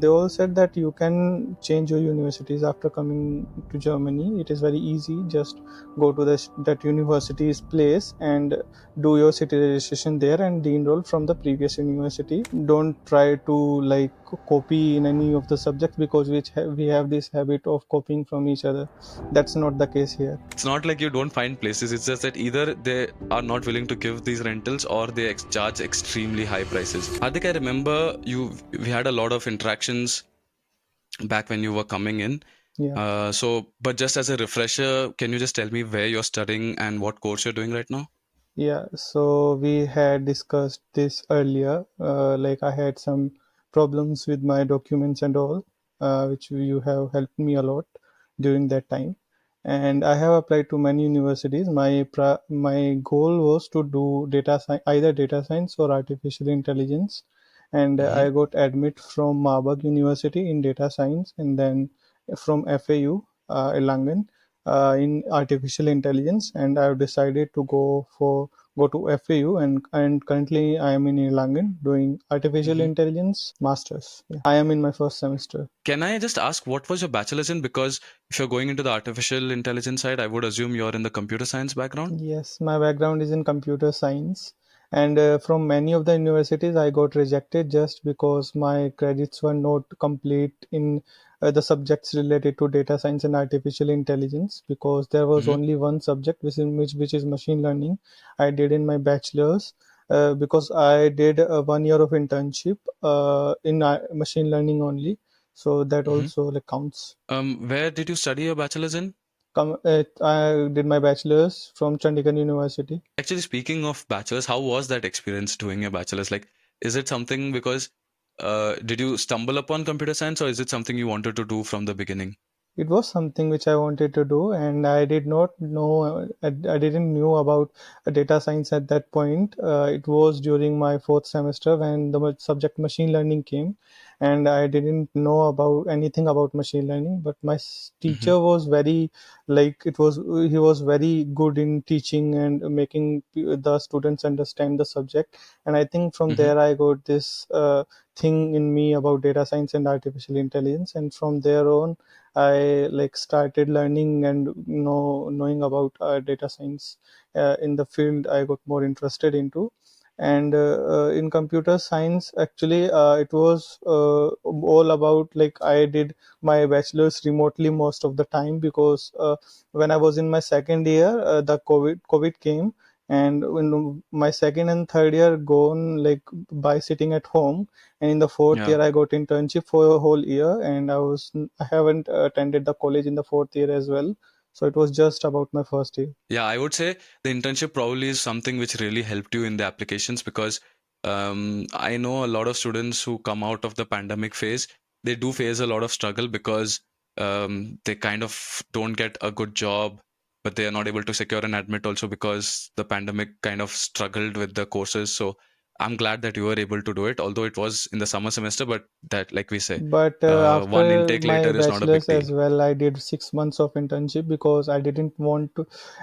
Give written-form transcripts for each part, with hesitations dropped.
They all said that you can change your universities after coming to Germany. It is very easy. Just go to that university's place and do your city registration there and de-enroll from the previous university. Don't try to like copy in any of the subjects because we have this habit of copying from each other. That's not the case here. It's not like you don't find places. It's just that either they are not willing to give these rentals or they charge extremely high prices. Hardik, I remember we had a lot of interactions back when you were coming in. Yeah. But just as a refresher, can you just tell me where you're studying and what course you're doing right now? Yeah, so we had discussed this earlier. Like I had some problems with my documents and all, which you have helped me a lot during that time. And I have applied to many universities. My goal was to do data science, either data science or artificial intelligence. And Mm-hmm. I got admit from Marburg University in data science, and then from FAU Erlangen in artificial intelligence. And I've decided to go to FAU, and currently I am in Erlangen doing artificial Mm-hmm. intelligence masters. Yeah. I am in my first semester. Can I just ask what was your bachelor's in? Because if you're going into the artificial intelligence side, I would assume you're in the computer science background. Yes, my background is in computer science, and from many of the universities, I got rejected just because my credits were not complete in the subjects related to data science and artificial intelligence. Because there was Mm-hmm. only one subject, which is machine learning. I did in my bachelor's. Because I did 1 year of internship in machine learning only, so that Mm-hmm. also like counts. Where did you study your bachelor's in? I did my bachelor's from Chandigarh University. Actually, speaking of bachelor's, how was that experience doing your bachelor's? Like, is it something because did you stumble upon computer science or is it something you wanted to do from the beginning? It was something which I wanted to do, and I did not know, I didn't know about data science at that point. It was during my fourth semester when the subject machine learning came, and I didn't know about anything about machine learning. But my Mm-hmm. teacher was very, like, he was very good in teaching and making the students understand the subject. And I think from Mm-hmm. there I got this thing in me about data science and artificial intelligence, and from there on I like started learning and knowing about data science in the field I got more interested into. And in computer science, actually, it was all about, like, I did my bachelor's remotely most of the time because when I was in my second year, the COVID came, and when my second and third year gone like by sitting at home, and in the fourth Yeah. year I got internship for a whole year, and I haven't attended the college in the fourth year as well, so it was just about my first year. Yeah, I would say the internship probably is something which really helped you in the applications because I know a lot of students who come out of the pandemic phase, they do face a lot of struggle because they kind of don't get a good job, but they are not able to secure an admit also because the pandemic kind of struggled with the courses. So I'm glad that you were able to do it, although it was in the summer semester, but that, like we say, But one after intake my later is not a big bachelor's deal. as well, I did 6 months of internship because I didn't want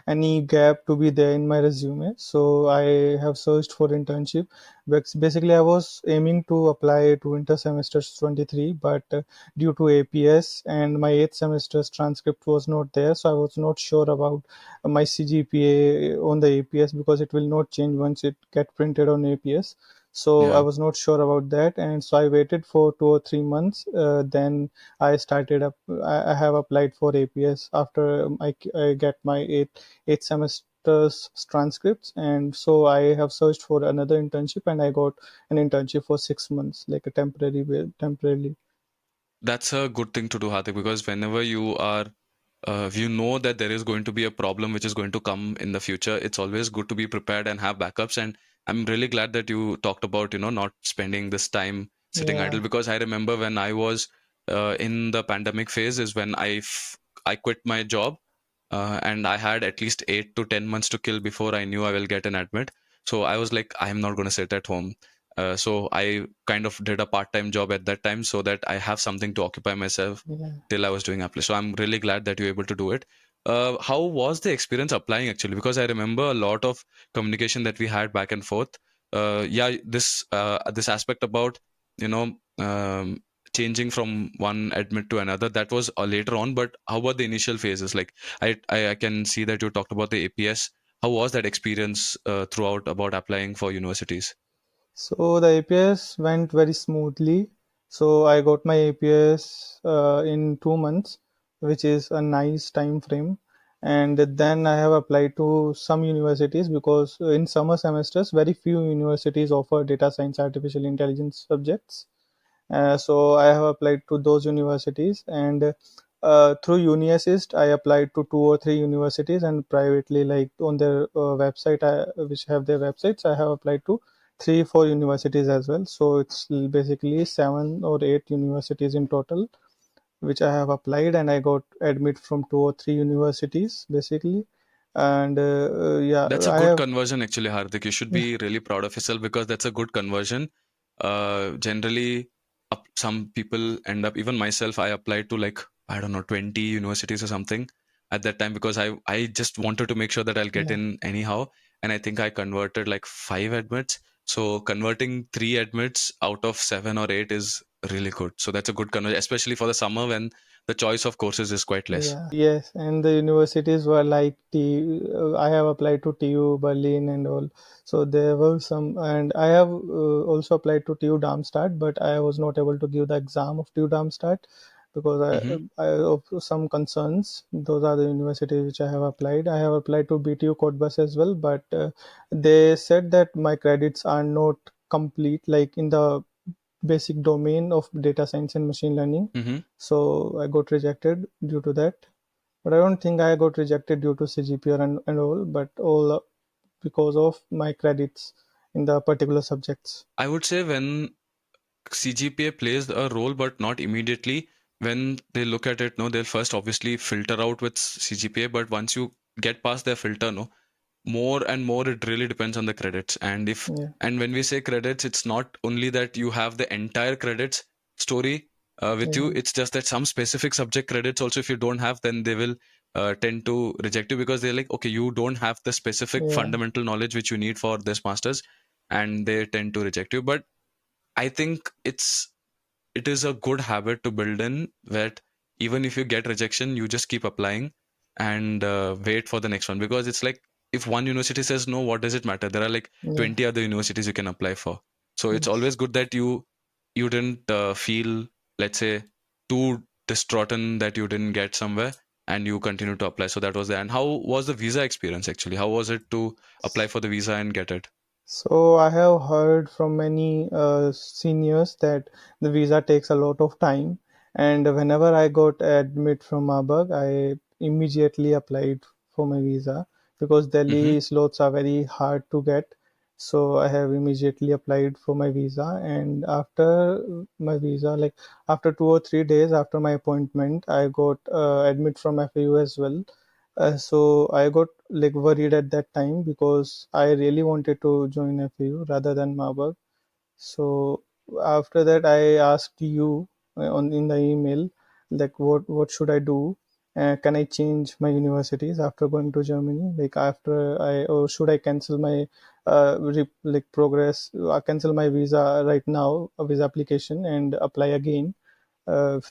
any gap to be there in my resume. So I have searched for internship. But basically, I was aiming to apply to winter semesters 23, but due to APS and my eighth semester's transcript was not there, so I was not sure about my CGPA on the APS because it will not change once it get printed on APS. So I Yeah. was not sure about that, and so I waited for 2 or 3 months. Then I started up. I have applied for APS after I get my eighth semester's transcripts, and so I have searched for another internship, and I got an internship for 6 months, like a temporarily. That's a good thing to do, Hardik, because whenever you know that there is going to be a problem which is going to come in the future, it's always good to be prepared and have backups. And I'm really glad that you talked about, not spending this time sitting Yeah. idle, because I remember when I was in the pandemic phase is when I quit my job, and I had at least 8 to 10 months to kill before I knew I will get an admit. So I was like, I'm not going to sit at home. So I kind of did a part-time job at that time so that I have something to occupy myself Yeah. till I was doing apply. So I'm really glad that you're able to do it. How was the experience applying actually? Because I remember a lot of communication that we had back and forth. Yeah, this aspect about you know changing from one admit to another, that was later on. But how about the initial phases? Like I can see that you talked about the APS. How was that experience throughout about applying for universities? So the APS went very smoothly. So I got my APS in 2 months, which is a nice time frame. And then I have applied to some universities because in summer semesters, very few universities offer data science, artificial intelligence subjects. So I have applied to those universities, and through UniAssist, I applied to 2 or 3 universities, and privately, like on their website, which have their websites, I have applied to 3, 4 universities as well. So it's basically 7 or 8 universities in total, which I have applied, and I got admit from 2 or 3 universities basically. And yeah, That's a I good have, conversion, actually, Hardik. You should yeah, be really proud of yourself because that's a good conversion. Generally, some people end up, even myself, I applied to like, I don't know, 20 universities or something at that time because I just wanted to make sure that I'll get yeah. in anyhow. And I think I converted like 5 admits. So converting 3 admits out of 7 or 8 is really good. So that's a good conversion, especially for the summer when the choice of courses is quite less. Yeah, yes, and the universities were like I have applied to TU Berlin and all. So there were some, and I have also applied to TU Darmstadt, but I was not able to give the exam of TU Darmstadt because Hmm. I of some concerns. Those are the universities which I have applied. I have applied to BTU Cottbus as well, but they said that my credits are not complete, like in the basic domain of data science and machine learning. Hmm. So I got rejected due to that. But I don't think I got rejected due to CGPA and all, but all because of my credits in the particular subjects. I would say when CGPA plays a role, but not immediately. When they look at it, no, they'll first obviously filter out with CGPA, but once you get past their filter, no, more and more it really depends on the credits. And if Yeah, and when we say credits, it's not only that you have the entire credits story with you. yeah, It's just that some specific subject credits also, if you don't have, then they will tend to reject you because they're like, okay, you don't have the specific yeah, fundamental knowledge which you need for this masters, and they tend to reject you. But I think it is a good habit to build in that even if you get rejection, you just keep applying and wait for the next one, because it's like if one university says no, what does it matter? There are like yeah. 20 other universities you can apply for. So it's Yes. always good that you didn't feel, let's say, too distraughten that you didn't get somewhere, and you continue to apply. So that was the and how was the visa experience actually? How was it to apply for the visa and get it? So I have heard from many seniors that the visa takes a lot of time, and whenever I got admit from Marburg, I immediately applied for my visa because Mm-hmm. Delhi slots are very hard to get. So I have immediately applied for my visa, and after my visa, like after 2 or 3 days after my appointment, I got admit from FAU as well. So I got like worried at that time because I really wanted to join FAU rather than Marburg. So after that, I asked you on in the email like what should I do? Can I change my universities after going to Germany? Like after I or should I cancel my like progress? Cancel my visa right now, a visa application, and apply again.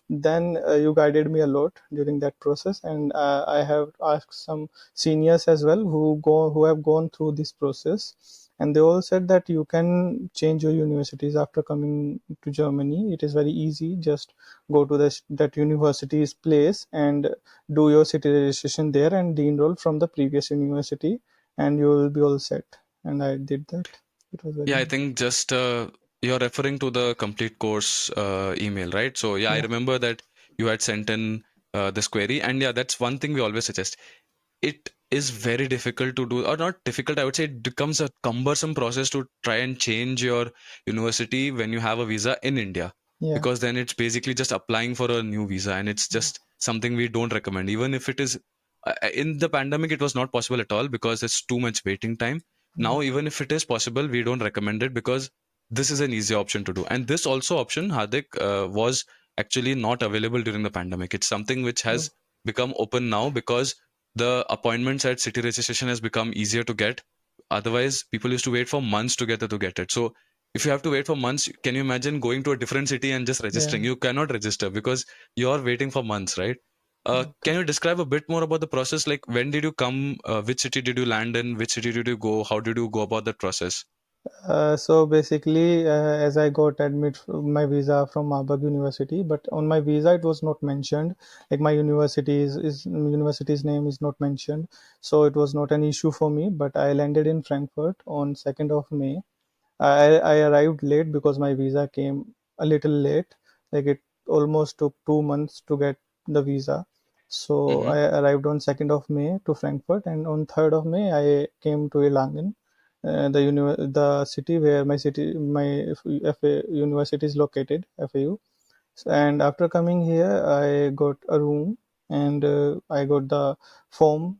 Then you guided me a lot during that process, and I have asked some seniors as well who have gone through this process, and they all said that you can change your universities after coming to Germany. It is very easy. Just go to that university's place and do your city registration there and de-enroll from the previous university, and you will be all set. And I did that. It was very Yeah, I nice. think just you're referring to the complete course email, right? So yeah, I Yeah, remember that you had sent in this query, and yeah, that's one thing we always suggest. It is very difficult to do, or not difficult, I would say it becomes a cumbersome process to try and change your university when you have a visa in India, yeah, because then it's basically just applying for a new visa, and it's just something we don't recommend. Even if it is in the pandemic, it was not possible at all because it's too much waiting time. yeah, Now, even if it is possible, we don't recommend it because this is an easy option to do. And this also option, Hardik, was actually not available during the pandemic. It's something which oh, has become open now because the appointments at city registration has become easier to get. Otherwise, people used to wait for months together to get it. So If you have to wait for months, can you imagine going to a different city and just Yeah. registering? You cannot register because you're waiting for months, right? Can you describe a bit more about the process? Like, when did you come? Which city did you land in? Which city did you go? How did you go about that process? So basically, as I got my visa from Marburg University, but on my visa it was not mentioned. Like my university's name is not mentioned, so it was not an issue for me. But I landed in Frankfurt on 2nd of May. I arrived late because my visa came a little late. Like it almost took 2 months to get the visa. So Mm-hmm. I arrived on 2nd of May to Frankfurt, and on 3rd of May I came to Erlangen, the city where my university is located, FAU. And after coming here, I got a room, and I got the form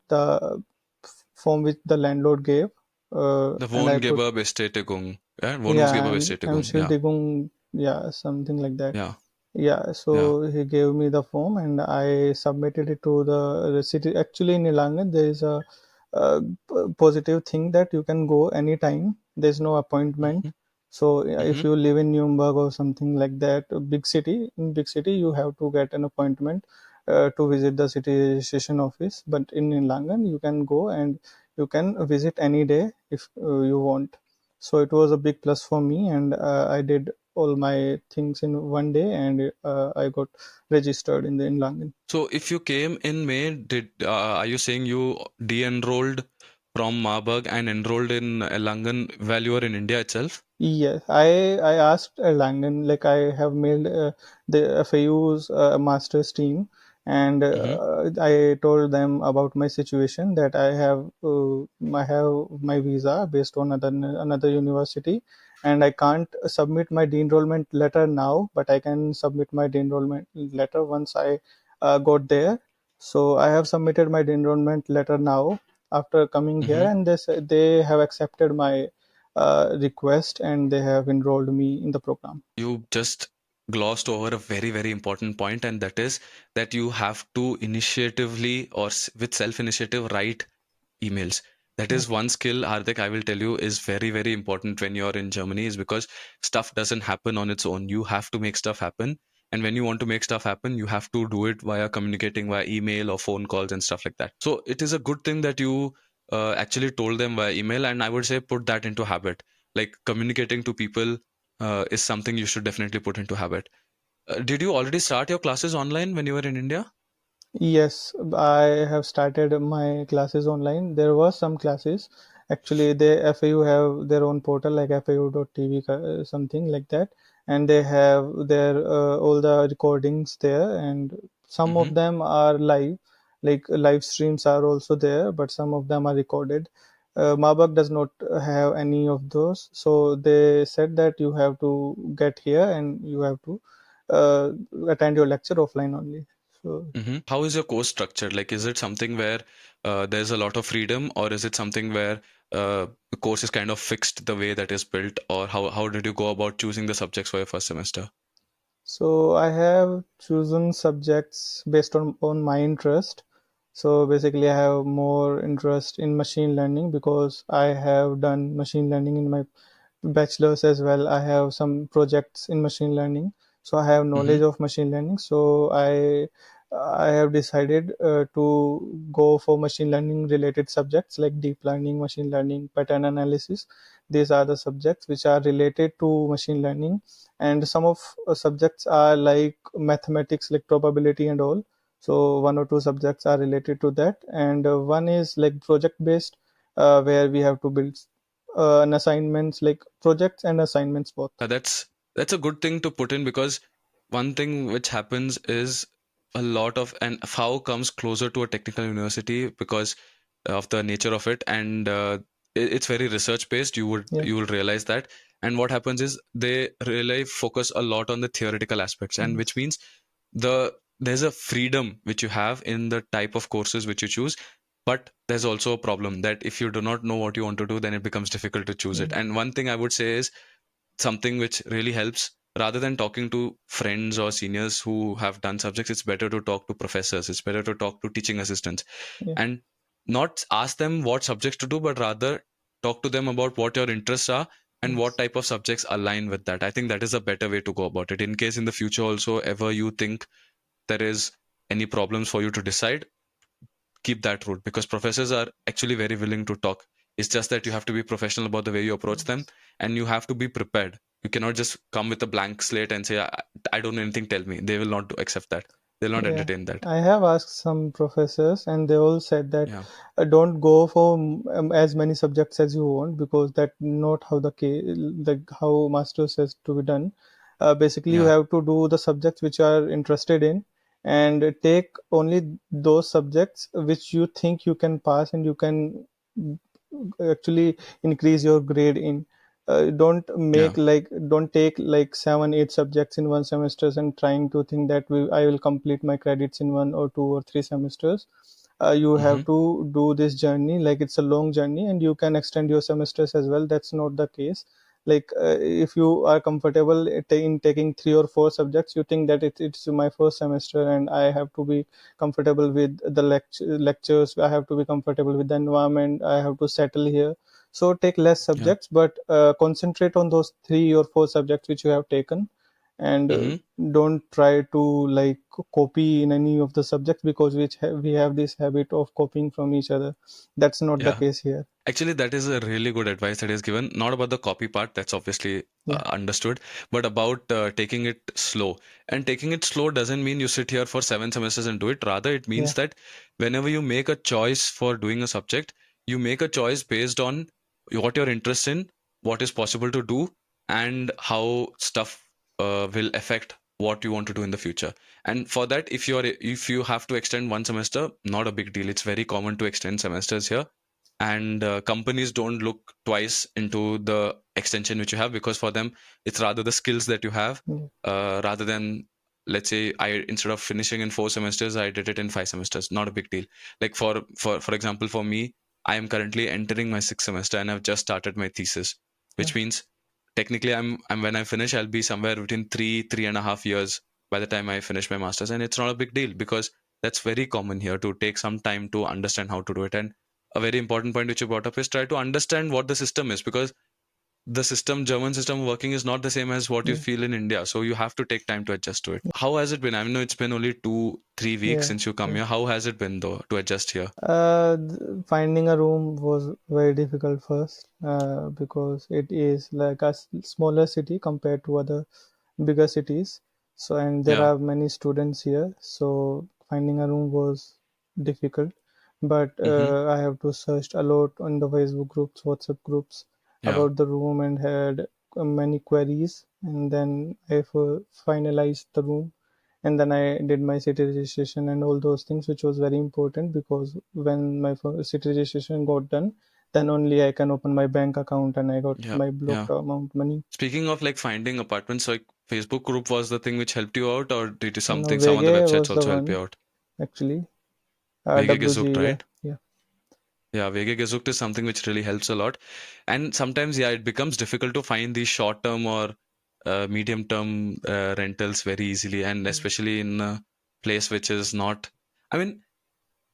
which the landlord gave, The and I put. Wohngeberbestätigung. Yeah, Yeah, and Wohnungsgeberbestätigung. Yeah, Entschuldigung, yeah, something like that. yeah, Yeah, yeah. so he gave me the form and I submitted it to the city. Actually, in Ilangan, there is a positive thing that you can go anytime. There's no appointment. Mm-hmm. So yeah, Mm-hmm. if you live in Nuremberg or something like that, a big city, in big city, you have to get an appointment to visit the city registration office. But in Ilangan, you can go and you can visit any day if you want. So it was a big plus for me, and I did all my things in one day, and I got registered in the in Langan. So if you came in May, did are you saying you de-enrolled from Marburg and enrolled in Erlangen while you were in India itself? Yes, I asked Erlangen, like I have mailed the FAU's master's team, and Mm-hmm. I told them about my situation, that I have my visa based on another university, and I can't submit my de-enrollment letter now, but I can submit my de-enrollment letter once I got there. So I have submitted my de-enrollment letter now after coming here, Mm-hmm. and they have accepted my request, and they have enrolled me in the program. You just glossed over a very, very important point, and that is that you have to initiatively or with self-initiative write emails. That Yeah. is one skill, Hardik, I will tell you, is very, very important when you're in Germany, is because stuff doesn't happen on its own. You have to make stuff happen. And when you want to make stuff happen, you have to do it via communicating via email or phone calls and stuff like that. So it is a good thing that you actually told them via email. And I would say put that into habit. Like communicating to people is something you should definitely put into habit. Did you already start your classes online when you were in India? Yes, I have started my classes online. There were some classes. Actually, the FAU have their own portal like FAU.tv, something like that, and they have their all the recordings there, and some Mm-hmm. of them are live, like live streams are also there, but some of them are recorded. Marburg does not have any of those, so they said that you have to get here and you have to uh, attend your lecture offline only. So. Mm-hmm. How is your course structured? Like, is it something where there's a lot of freedom, or is it something where the course is kind of fixed the way that is built, or how did you go about choosing the subjects for your first semester? So I have chosen subjects based on my interest. So basically, I have more interest in machine learning because I have done machine learning in my bachelor's as well. I have some projects in machine learning, so I have Mm-hmm. knowledge of machine learning. So I have decided to go for machine learning related subjects like deep learning, machine learning, pattern analysis. These are the subjects which are related to machine learning, and some of subjects are like mathematics, like probability and all. So one or two subjects are related to that, and one is like project based, where we have to build an assignments, like projects and assignments both. That's a good thing to put in, because one thing which happens is a lot of, and FAU comes closer to a technical university because of the nature of it, and it's very research based. Yeah. You will realize that. And what happens is they really focus a lot on the theoretical aspects, and which Yes. means there's a freedom which you have in the type of courses which you choose. But there's also a problem that if you do not know what you want to do, then it becomes difficult to choose it. Yeah. And one thing I would say is something which really helps, rather than talking to friends or seniors who have done subjects, it's better to talk to professors, it's better to talk to teaching assistants, Yeah. and not ask them what subjects to do, but rather talk to them about what your interests are, and what Yes. type of subjects align with that. I think that is a better way to go about it. In case in the future also ever you think there is any problems for you to decide, keep that route, because professors are actually very willing to talk. It's just that you have to be professional about the way you approach them, Yes. and you have to be prepared. You cannot just come with a blank slate and say, I don't know anything, tell me. They will not accept that. They'll not Yeah, entertain that. I have asked some professors, and they all said that Yeah. don't go for as many subjects as you want, because that not how the case, like how masters has to be done. Basically, you Yeah. have to do the subjects which you are interested in, and take only those subjects which you think you can pass and you can actually increase your grade in. Don't Yeah. make like don't take like 7 8 subjects in one semesters and trying to think that I will complete my credits in 1 or 2 or 3 semesters. You have Mm-hmm. to do this journey, like it's a long journey, and you can extend your semesters as well. That's not the case. Like if you are comfortable in taking 3 or 4 subjects, you think that it's my first semester and I have to be comfortable with the lectures, I have to be comfortable with the environment, I have to settle here. So take less Yeah. subjects, but concentrate on those 3 or 4 subjects which you have taken, and Mm-hmm. don't try to like copy in any of the subjects, because we have this habit of copying from each other. That's not the Yeah. case here. Actually, that is a really good advice that is given. Not about the copy part, that's obviously Yeah. understood, but about taking it slow. And taking it slow doesn't mean you sit here for 7 semesters and do it. Rather, it Yeah. means that whenever you make a choice for doing a subject, you make a choice based on what you're interested in, what is possible to do, and how stuff will affect what you want to do in the future. And for that, if you have to extend one semester, not a big deal. It's very common to extend semesters here, and companies don't look twice into the extension which you have, because for them it's rather the skills that you have, Yeah. rather than, let's say, I instead of finishing in 4 semesters, I did it in 5 semesters. Not a big deal. Like for example, for me, I am currently entering my 6th semester and I've just started my thesis, Yeah. which means technically I'm when I finish, I'll be somewhere between 3.5 years by the time I finish my masters. And it's not a big deal, because that's very common here, to take some time to understand how to do it. And a very important point which you brought up is try to understand what the system is, because the German system working is not the same as what you Yeah. feel in India. So you have to take time to adjust to it. How has it been? I know it's been only 2 3 weeks Yeah. since you come Yeah. here. How has it been though to adjust here? Finding a room was very difficult first, because it is like a smaller city compared to other bigger cities. So, and there Yeah. are many students here. So, finding a room was difficult. But Mm-hmm. I have to search a lot on the Facebook groups, WhatsApp groups Yeah. about the room, and had many queries. And then I finalized the room, and then I did my city registration and all those things, which was very important, because when my city registration got done, then only I can open my bank account and I got Yeah. my Yeah. blocked amount money. Speaking of like finding apartments, like Facebook group was the thing which helped you out, or did you No, some other Vege websites was the also help you one out? actually. Wege gesucht, WG, yeah, right? yeah, Yeah, Wege gesucht is something which really helps a lot. And sometimes, yeah, it becomes difficult to find these short term or medium term rentals very easily, and especially in a place which is not. I mean,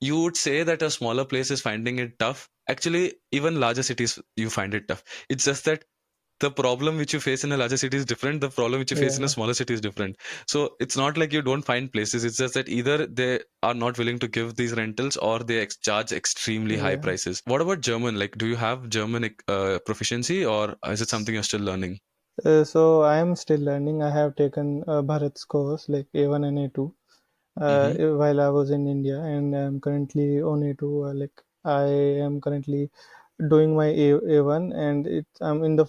you would say that a smaller place is finding it tough. Actually, even larger cities, you find it tough. It's just that the problem which you face in a larger city is different. The problem which you face yeah, in a yeah, smaller city is different. So it's not like you don't find places. It's just that either they are not willing to give these rentals, or they charge extremely high yeah. prices. What about German? Like, do you have German proficiency, or is it something you're still learning? So I am still learning. I have taken Bharat's course like A1 and A2 Mm-hmm. while I was in India, and I'm currently on A2. Like I am currently doing my A1, and I'm in the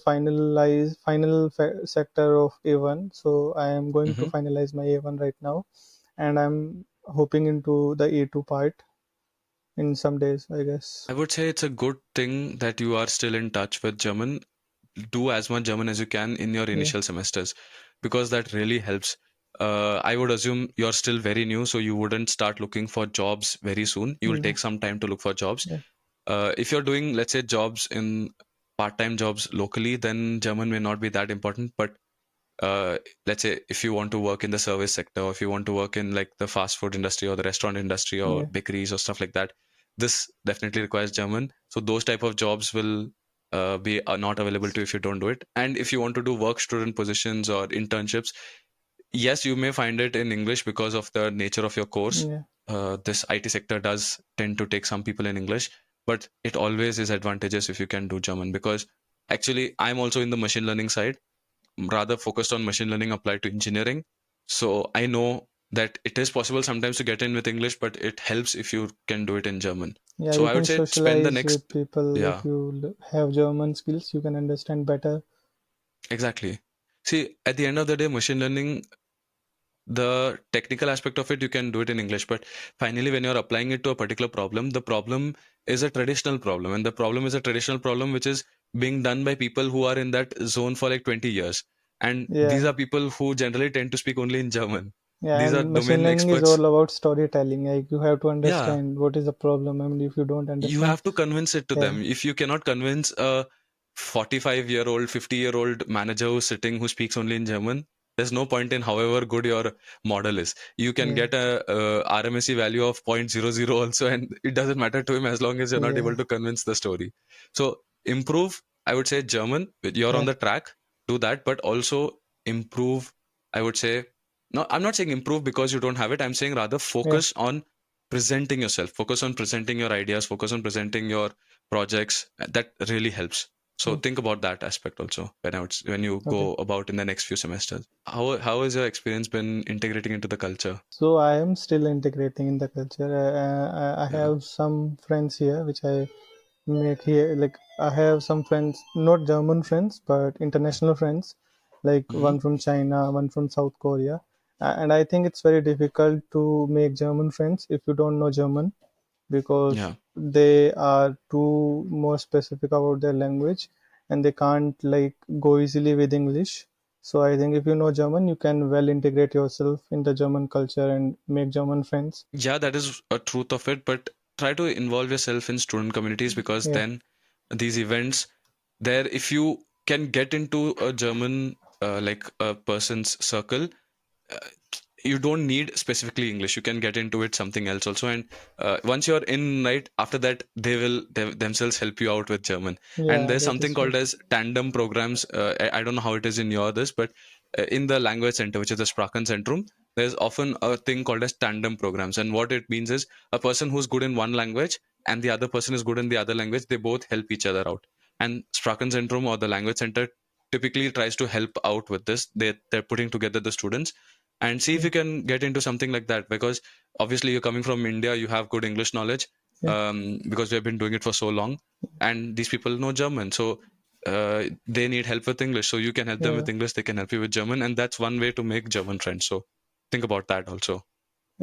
sector of A1. So I am going to Mm-hmm. finalize my A1 right now, and I'm hoping into the A2 part in some days, I guess. I would say it's a good thing that you are still in touch with German. Do as much German as you can in your Yeah, initial semesters, because that really helps. I would assume you're still very new, so you wouldn't start looking for jobs very soon. You will yeah, take some time to look for jobs. yeah, If you're doing, let's say, jobs in part-time jobs locally, then German may not be that important. But let's say if you want to work in the service sector, or if you want to work in like the fast food industry or the restaurant industry or yeah, bakeries or stuff like that, this definitely requires German. So those type of jobs will be not available to you if you don't do it. And if you want to do work student positions or internships, yes, you may find it in English because of the nature of your course. Yeah, This IT sector does tend to take some people in English, but it always is advantageous if you can do German, because actually I'm also in the machine learning side, rather focused on machine learning applied to engineering. So I know that it is possible sometimes to get in with English, but it helps if you can do it in German. yeah, So you I would can say spend the socialize with next, people if yeah, you have German skills. You can understand better. exactly. See, at the end of the day, machine learning, the technical aspect of it, you can do it in English, but finally when you're applying it to a particular problem, the problem is a traditional problem, and the problem is a traditional problem which is being done by people who are in that zone for like 20 years, and these Yeah, are people who generally tend to speak only in German. yeah, These are and machine domain learning is all experts. about storytelling. Like you have to Yeah, understand what is the problem. I mean, if you don't you understand, have to convince it to yeah, them. If you cannot convince a 45-year-old 50-year-old manager who's sitting who speaks only in German, there's no point in however good your model is. You can yeah, get a RMSE value of zero point zero 0.00 also, and it doesn't matter to him as long as you're not able yeah, to convince the story. So improve, I would say, German. You're on yeah, the track, do that, but also improve, I would say. No, I'm not saying improve because you don't have it. I'm saying rather yeah, focus on presenting yourself, focus on presenting your ideas, focus on presenting your projects. That really helps. So yeah. think about that aspect also when you Okay. go about in the next few semesters. How has your experience been integrating into the culture? So I am still integrating in the culture. I Yeah. have some friends here which I make here. Like I have some friends, not German friends, but international friends, like Hmm. one from China, one from South Korea. And I think it's very difficult to make German friends if you don't know German, because Yeah. they are too more specific about their language and they can't like go easily with English. So I think if you know German, you can well integrate yourself in the German culture and make German friends. Yeah, that is a truth of it, but try to involve yourself in student communities, because Yeah, then these events there, if you can get into a German like a person's circle, uh, you don't need specifically English. You can get into it something else also, and once you're in, right after that, they themselves help you out with German. And yeah, there's that something is true. called as tandem programs. I don't know how it is in your this, but in the language center, which is the Sprachenzentrum, there's often a thing called as tandem programs, and what it means is a person who's good in one language and the other person is good in the other language, they both help each other out. And Sprachenzentrum, or the language center, typically tries to help out with this. They're putting together the students and see if Yeah, you can get into something like that, because obviously you're coming from India, you have good English knowledge, yeah, because we have been doing it for so long, and these people know German, so they need help with English, so you can help them yeah. with English, they can help you with German, and that's one way to make German friends. So think about that also.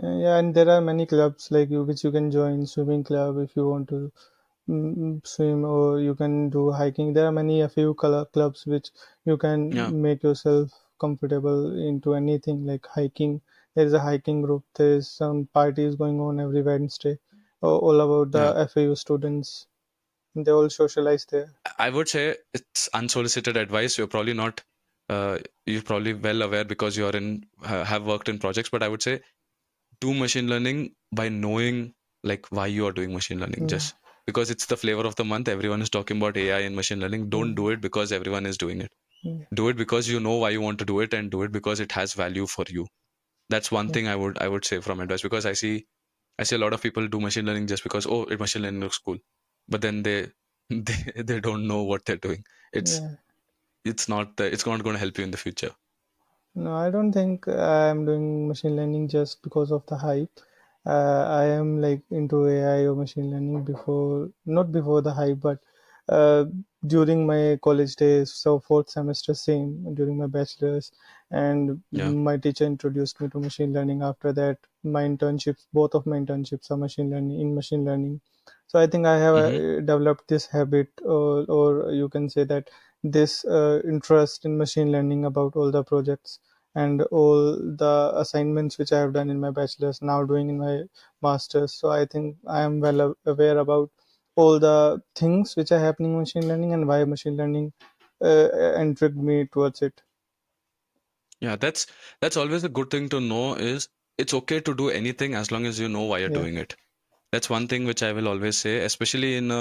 Yeah, and there are many clubs like you which you can join. Swimming club if you want to swim, or you can do hiking. There are many a few clubs which you Yeah, can make yourself comfortable into anything like hiking. There is a hiking group. There is some parties going on every Wednesday, all about yeah, the FAU students. They all socialize there. I would say it's unsolicited advice. You're probably well aware because you're in have worked in projects, but I would say do machine learning by knowing like why you are doing machine learning. Yeah, Just because it's the flavor of the month, everyone is talking about AI and machine learning. yeah, Don't do it because everyone is doing it. yeah, Do it because you know why you want to do it, and do it because it has value for you. That's one yeah, thing I would say from advice, because I see a lot of people do machine learning just because, oh, machine learning looks cool, but then they they don't know what they're doing. It's yeah. it's not going to help you in the future. No, I don't think I'm doing machine learning just because of the hype. I am like into AI or machine learning before, not before the hype, but uh, during my college days. So fourth semester, same during my bachelor's, and Yeah. my teacher introduced me to machine learning. After that, my internships, both of my internships are machine learning in machine learning. So I think I have Hmm. developed this habit, or you can say that this interest in machine learning about all the projects and all the assignments which I have done in my bachelor's, now doing in my master's. So I think I am well aware about all the things which are happening in machine learning and why machine learning intrigued me towards it. Yeah, that's always a good thing to know, is it's okay to do anything as long as you know why you're Yeah, doing it. That's one thing which I will always say, especially in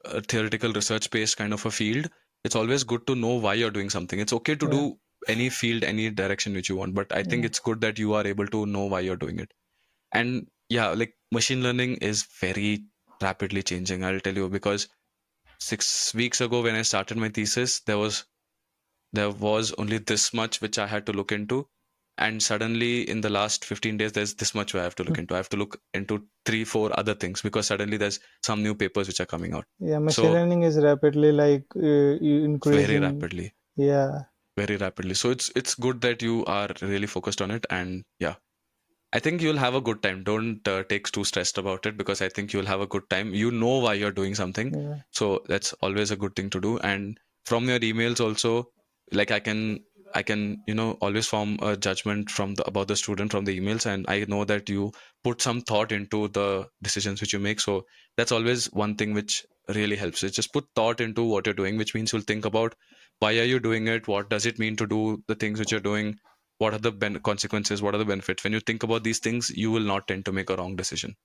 a theoretical research based kind of a field, it's always good to know why you're doing something. It's okay to Yeah. do any field, any direction which you want, but I think Yeah. it's good that you are able to know why you're doing it. And yeah, like machine learning is very rapidly changing, I'll tell you, because 6 weeks ago when I started my thesis, there was only this much which I had to look into. And suddenly in the last 15 days, there's this much I have to look into. I have to look into three, four other things because suddenly there's some new papers which are coming out. Yeah, machine So learning is rapidly like very increasing. rapidly, Yeah. very rapidly. So it's good that you are really focused on it. And yeah, I think you'll have a good time. Don't take too stressed about it because I think you'll have a good time. You know why you're doing something, Yeah. so that's always a good thing to do. And from your emails also, like I can always form a judgment from about the student from the emails, and I know that you put some thought into the decisions which you make. So that's always one thing which really helps. Is just put thought into what you're doing, which means you'll think about why are you doing it, what does it mean to do the things which you're doing, what are the consequences, what are the benefits. When you think about these things, you will not tend to make a wrong decision.